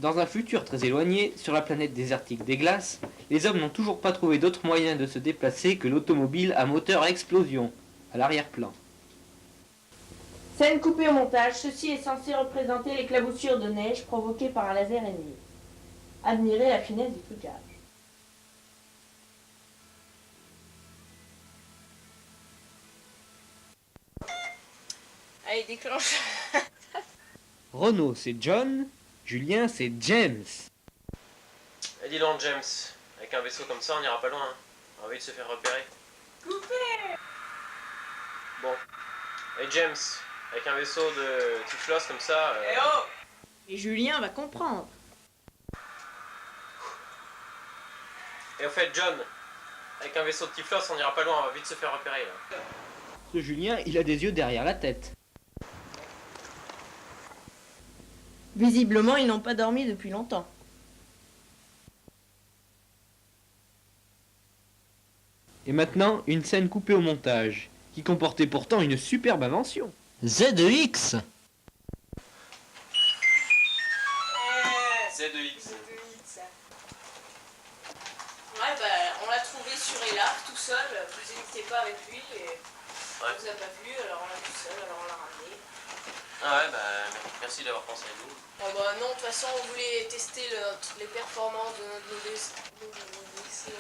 Dans un futur très éloigné, sur la planète désertique des glaces, les hommes n'ont toujours pas trouvé d'autre moyen de se déplacer que l'automobile à moteur à explosion, à l'arrière-plan. Scène coupée au montage, ceci est censé représenter l'éclaboussure de neige provoquée par un laser ennemi. Admirez la finesse du trucage. Allez, déclenche. Renaud c'est John, Julien c'est James. Eh dis donc James, avec un vaisseau comme ça on n'ira pas loin, hein. On va vite se faire repérer. Coupé. Bon. Et James, avec un vaisseau de Tiflos comme ça... Eh oh. Et Julien va comprendre. Et au fait John, avec un vaisseau de Tiflos on n'ira pas loin, on va vite se faire repérer là. Ce Julien, il a des yeux derrière la tête. Visiblement, ils n'ont pas dormi depuis longtemps. Et maintenant, une scène coupée au montage, qui comportait pourtant une superbe invention. ZEX. Z2X. Ouais, bah, on l'a trouvé sur Elaf, tout seul. Vous n'hésitez pas avec lui. Et Ouais. vous a pas plu, alors on l'a tout seul, alors on l'a ramené. Ah ouais, bah merci d'avoir pensé à nous. Oh bah non, de toute façon, on voulait tester les performances de notre vaisseau.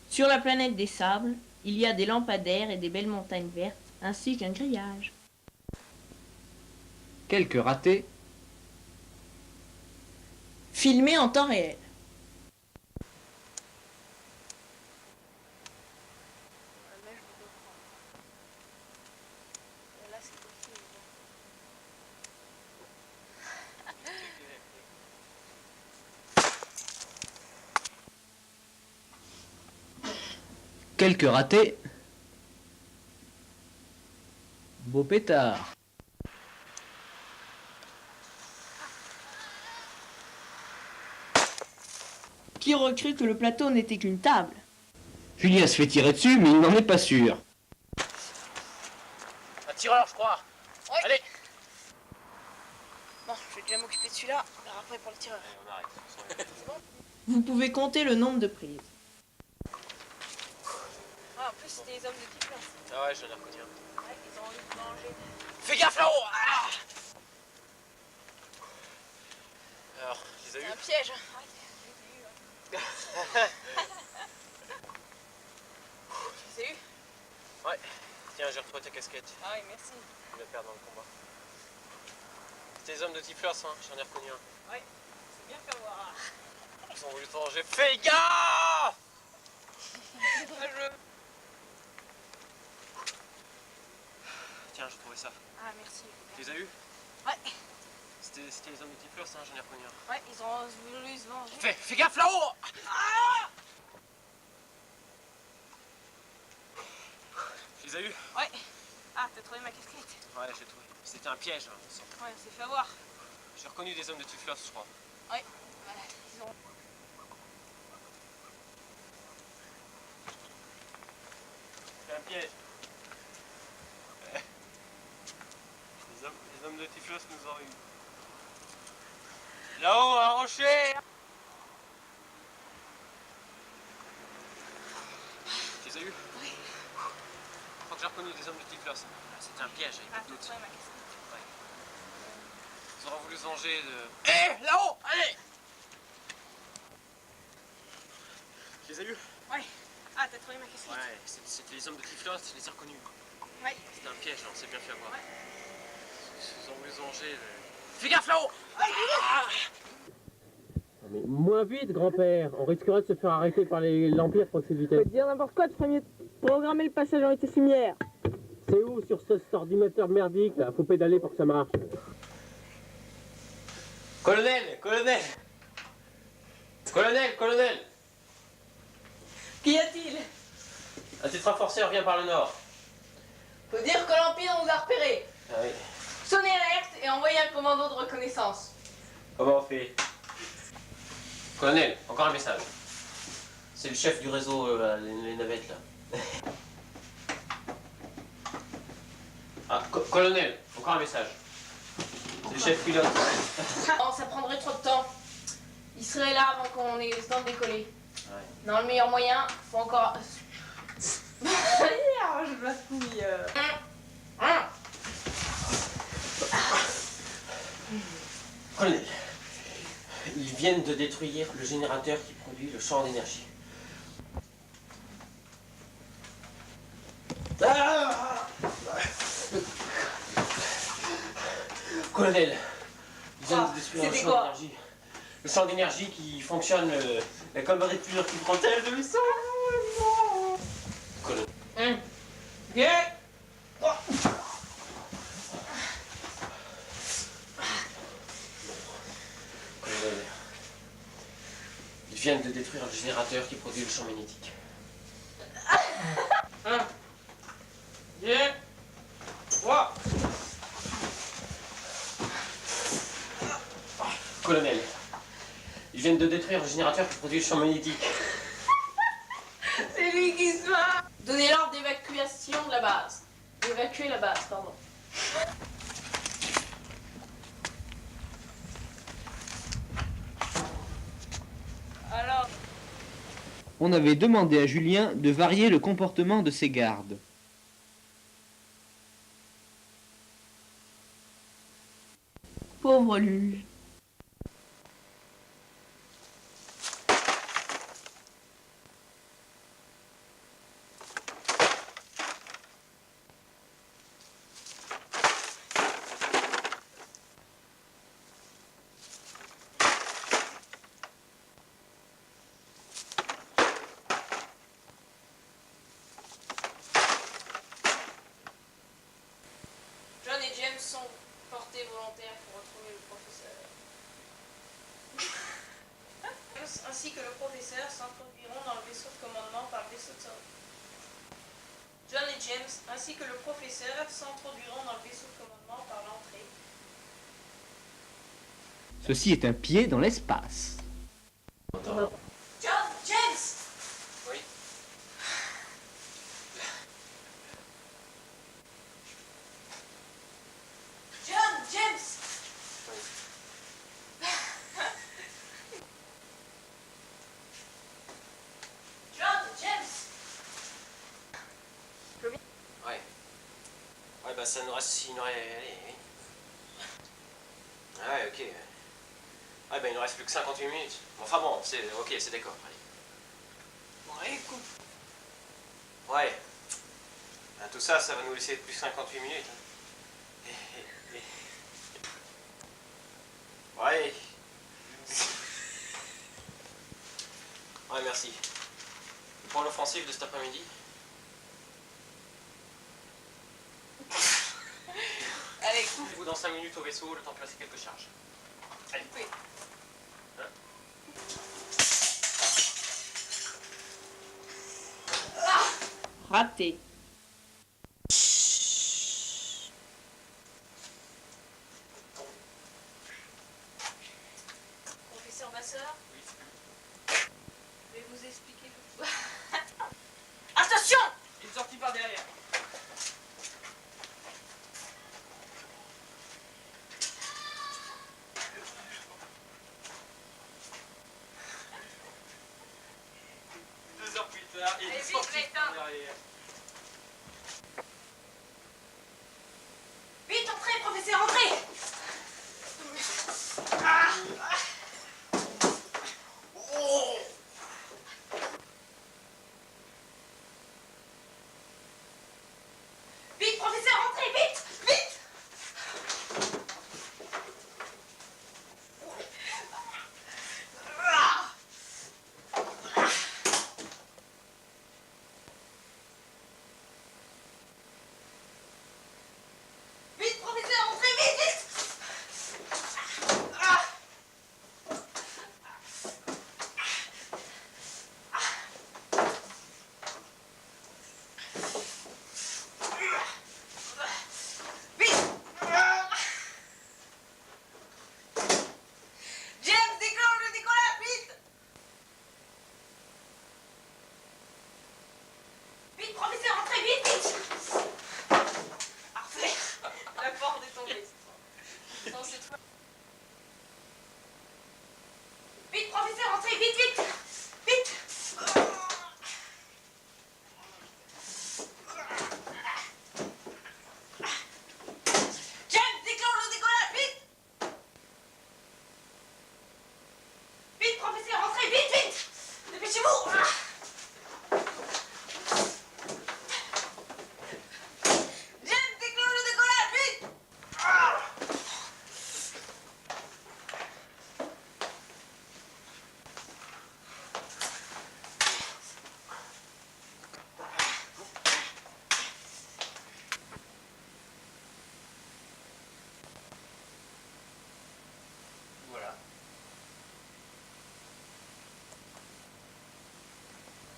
Sur la planète des sables, il y a des lampadaires et des belles montagnes vertes, ainsi qu'un grillage. Quelques ratés, Filmé en temps réel. quelques ratés. Beau pétard. Qui aurait cru que le plateau n'était qu'une table? Julien se fait tirer dessus, mais il n'en est pas sûr. Un tireur je crois. Ouais. Allez. Bon, je vais déjà m'occuper de celui-là, alors après pour le tireur. Allez, on arrête. Vous pouvez compter le nombre de prises. Ah, en plus c'était les hommes de type là. Ah ouais, j'en ai reconnu un. Ouais, ils ont envie de manger. Fais gaffe là-haut. Ah alors, je les ai C'est eu. un piège. Je les ai eu. Ouais. Tiens, j'ai retrouvé ta casquette. Ah oui, merci. Je vais la perdre dans le combat. C'était les hommes de Tiflos, hein. J'en ai reconnu un. Ouais, c'est bien fait voir. Ils ont voulu te venger. Fais gaffe. Tiens, j'ai trouvé ça. Ah, merci. Tu les as eu? Ouais. C'était les hommes de Tiflos, hein. J'en ai reconnu un. Ouais, ils ont voulu se venger. Fais gaffe là-haut. Tu les as eu? Ouais. Ah, t'as trouvé ma casquette? Ouais, j'ai trouvé. C'était un piège. Hein. Ouais, on s'est fait avoir. J'ai reconnu des hommes de Tiflos, je crois. Ouais. Ils ont... C'est un piège. Les hommes de Tiflos nous ont eu. Là-haut, un rocher. Tu les as eu? Oui. Je crois que j'ai reconnu des hommes de Tiflos. C'était un piège, il n'y a Ah, pas de t'as doute. trouvé ma casquette? Ils auront voulu se venger de... Hé, là-haut, allez. Tu les as eu? Ouais. Ah, t'as trouvé ma casquette? Ouais, c'était les hommes de Tiflos, je les ai reconnus. Ouais. C'était un piège, là, on s'est bien fait avoir. Ouais. Ils ont voulu se venger de... Fais gaffe là-haut. Mais moins vite, grand-père. On risquerait de se faire arrêter par l'Empire pour excès de vitesse. Dire n'importe quoi, tu ferais mieux de programmer le passage en vitesse lumière. C'est où sur ce ordinateur merdique là? Faut pédaler pour que ça marche. Colonel, colonel. Colonel. Qu'y a-t-il? Un tétraforcé revient par le nord. Faut dire que l'Empire nous a repérés. Ah oui. Sonnez l'alerte et envoyez un commando de reconnaissance. Comment on fait? Colonel, encore un message. C'est le chef du réseau, les navettes là. Ah, colonel, encore un message. C'est chef pilote. Oh, ça prendrait trop de temps. Il serait là avant qu'on ait le temps de décoller. Ouais. Non, le meilleur moyen, faut encore... Je bafouille. Colonel, ils viennent de détruire le générateur qui produit le champ d'énergie. Ah! Colonel, ils viennent de détruire le c'était champ quoi? d'énergie. Le champ d'énergie qui fonctionne, la connerie de plusieurs qui protège de vaisseau. Colonel. Colonel, ils viennent de détruire le générateur qui produit le champ magnétique. 1, 2, 3. Colonel, ils viennent de détruire le générateur qui produit le champ magnétique. C'est lui qui se bat. Donnez l'ordre d'évacuation de la base. D'évacuer la base, pardon. Alors, On avait demandé à Julien de varier le comportement de ses gardes. pauvre Lulu. John et James sont portés volontaires pour retrouver le professeur. Ainsi que le professeur s'introduiront dans le vaisseau de commandement par le vaisseau de sauvetage. John et James ainsi que le professeur s'introduiront dans le vaisseau de commandement par l'entrée. Ceci est un pied dans l'espace. John, James! Oui. John, James! John, James! Ouais. Ouais, bah ça nous reste. Il nous reste. Allez, oui. Ah ouais, ok. Ouais, bah il nous reste plus que 58 minutes. Enfin bon, c'est. Ok, c'est d'accord. Allez. Bon, écoute. Ouais. Bah, tout ça, ça va nous laisser plus que 58 minutes. Ouais. Ouais, merci. Pour l'offensive de cet après-midi. Allez, écoute. Vous dans 5 minutes au vaisseau, le temps de placer quelques charges. Allez. Oui. Raté. Professeur Vasseur, je vais vous expliquer le... Attention! Il est sorti par derrière. Il Allez, est vite, sorti Gaëtan. par derrière. Vite, entrez, professeur, entrez! Vite, professeur, entrez, vite! Vite! Vite, professeur, entrez, vite, vite! Vite! James, déclenche le décollage, vite! Vite, professeur, entrez, vite, vite! Parfait! La porte est tombée. Non, c'est toi.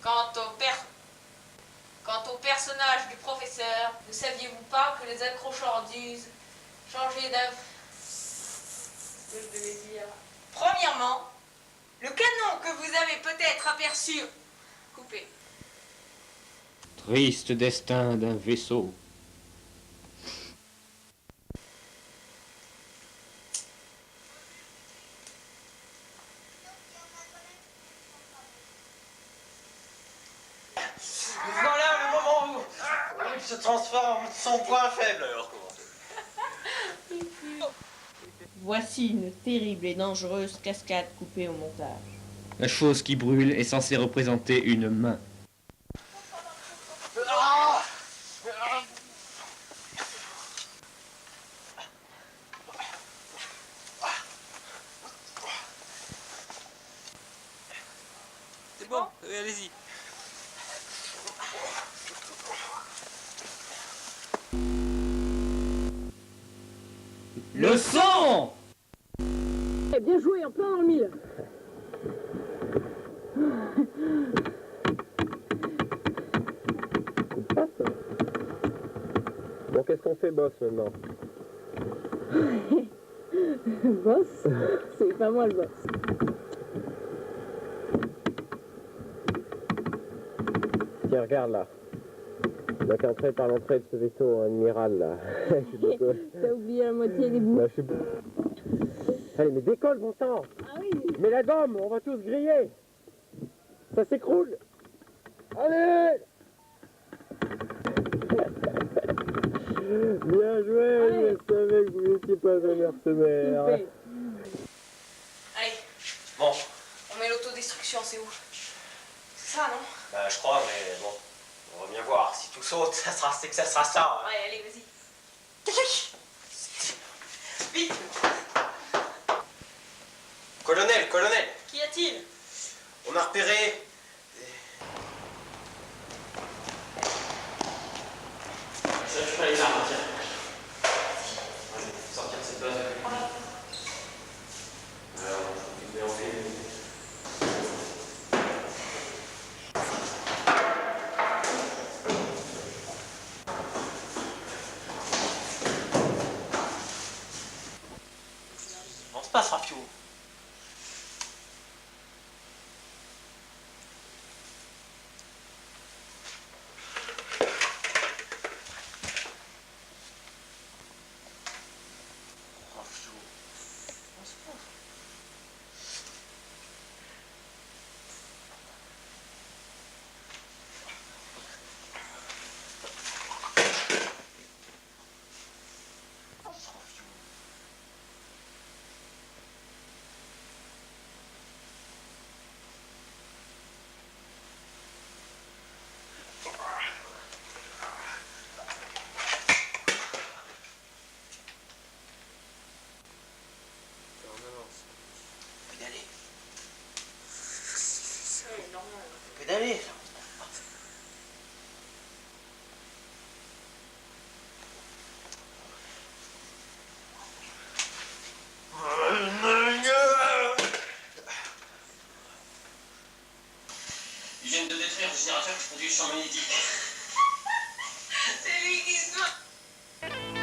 Quant au personnage du professeur, ne saviez-vous pas que les accrocheurs disent changer d'avis? Ce que je devais dire. Premièrement, le canon que vous avez peut-être aperçu. Coupé. Triste destin d'un vaisseau. Voilà le moment où il se transforme en son point faible alors comment. Voici une terrible et dangereuse cascade coupée au montage. La chose qui brûle est censée représenter une main. C'est bon, allez-y. Le son! Eh, bien joué, en plein dans le mille. Bon, qu'est-ce qu'on fait, boss, maintenant? Boss? C'est pas moi le boss. Tiens, regarde là. On est entré par l'entrée de ce vaisseau amiral là. T'as oublié la moitié des bouts. Là, je suis... Allez, mais décolle, bon sang! Ah oui. Mais la gomme, on va tous griller! Ça s'écroule! Allez! Bien joué, Allez. je savais que vous n'étiez pas un mercenaire. Coupé. Allez, Bon, on met l'autodestruction, c'est où? C'est ça, non? bah je crois, mais bon, on va bien voir. Si tout saute, c'est que ça sera ça. Hein. Ouais, allez, vas-y. Vite! Colonel, Qu'y a-t-il? on a repéré... Ça, je fais les armes, tiens. Allez, sortir de cette base. Alors, je vais enlever. Comment se passe, Rafio? Rafio. Comment se passe? Rafio. Pédaler. Pédaler. Il vient de détruire le générateur qui produit le champ magnétique. C'est lui qui se...